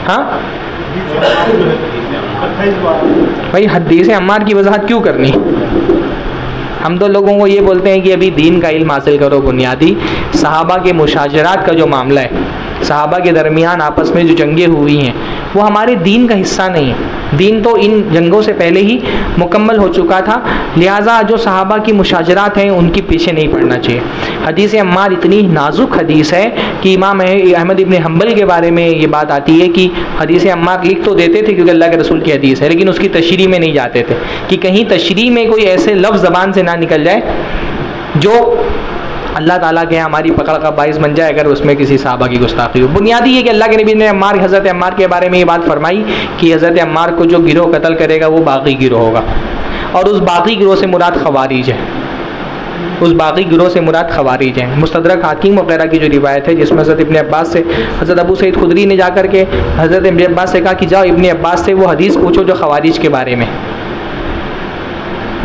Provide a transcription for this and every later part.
हाँ भाई, हदीस अम्मार की वजाहत क्यों करनी? हम तो लोगों को ये बोलते हैं कि अभी दीन का इल्म हासिल करो बुनियादी। सहाबा के मुशाजरात का जो मामला है, सहाबा के दरमियान आपस में जो जंगें हुई हैं, वो हमारे दीन का हिस्सा नहीं है। दीन तो इन जंगों से पहले ही मुकम्मल हो चुका था, लिहाजा जो सहाबा की मुशाजरात हैं उनके पीछे नहीं पड़ना चाहिए। हदीस अम्मार इतनी नाजुक हदीस है कि इमाम अहमद इब्न हम्बल के बारे में ये बात आती है कि हदीस अम्मार लिख तो देते थे क्योंकि अल्लाह के रसूल की हदीस है, लेकिन उसकी तशरीह में नहीं जाते थे कि कहीं तशरीह में कोई ऐसे लफ्ज़ ज़बान से ना निकल जाए जो अल्लाह ताला के हमारी पकड़ का बाइस बन जाए अगर उसमें किसी सहाबा की गुस्ताखी हो। बुनियादी ये कि अल्लाह के नबी ने हज़रत अम्मार के बारे में ये बात फरमाई कि हज़रत अम्मार को जो गिरोह कत्ल करेगा वो बागी गिरोह होगा, और उस बागी गिरोह से मुराद खवारिज है। उस बागी गिरोह से मुराद खवारिज हैं। मुस्तदरक हाकिम वगैरह की जो रिवायत है जिसमें हज़रत इब्न अब्बास से, हज़रत अबू सईद खुदरी ने जाकर के हज़रत इब्न अब्बास से कहा कि जाओ इब्न अब्बास से वो हदीस पूछो जो खवारिज के बारे में।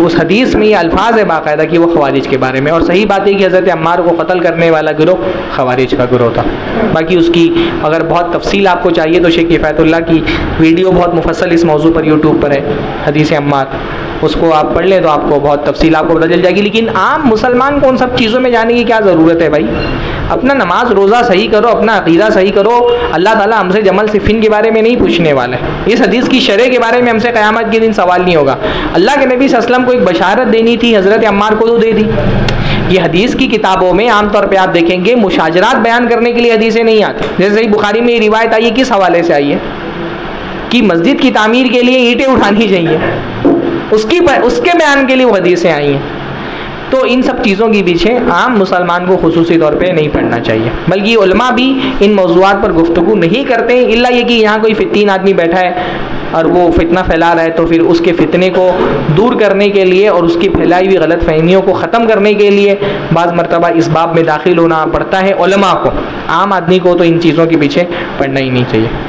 उस हदीस में ये अल्फाज है बाकायदा कि वो खवारिज के बारे में, और सही बात है कि हज़रत अम्मार को कत्ल करने वाला गिरोह खवारिज का गिरोह था। बाकी उसकी अगर बहुत तफसील आपको चाहिए तो शेख किफ़ायतुल्लाह की वीडियो बहुत मुफस्सल इस मौजू पर यूट्यूब पर है, हदीस अम्मार, उसको आप पढ़ लें तो आपको बहुत तफसील आपको पता चल जाएगी। लेकिन आम मुसलमान को उन सब चीज़ों में जाने की क्या ज़रूरत है भाई? अपना नमाज रोज़ा सही करो, अपना अक़ीदा सही करो। अल्लाह ताला हमसे जमल सिफ़िन के बारे में नहीं पूछने वाला है, इस हदीस की शरह के बारे में हमसे क़यामत के दिन सवाल नहीं होगा। अल्लाह के नबी सल्लल्लाहु अलैहि वसल्लम को एक बशारत देनी थी, हज़रत अम्मार को तो दे दी। ये हदीस की किताबों में आमतौर पर आप देखेंगे मुशाजरात बयान करने के लिए हदीसें नहीं आती। जैसे सही बुखारी में ये रिवायत आई है, किस हवाले से आई है कि मस्जिद की तामीर के लिए ईंटें उठानी चाहिए, उसके बयान के लिए वो हदीसें आई हैं। तो इन सब चीज़ों के पीछे आम मुसलमान को खुसूसी तौर पे नहीं पढ़ना चाहिए, बल्कि उलमा भी इन मौज़ूआत पर गुफ्तगू नहीं करते हैं, इल्ला ये कि यहाँ कोई फितीन आदमी बैठा है और वो फितना फैला रहा है तो फिर उसके फितने को दूर करने के लिए और उसकी फैलाई हुई गलत फहमियों को ख़त्म करने के लिए बाज़ मरतबा इस बाब में दाखिल होना पड़ता है उलमा को। आम आदमी को तो इन चीज़ों के पीछे पढ़ना ही नहीं चाहिए।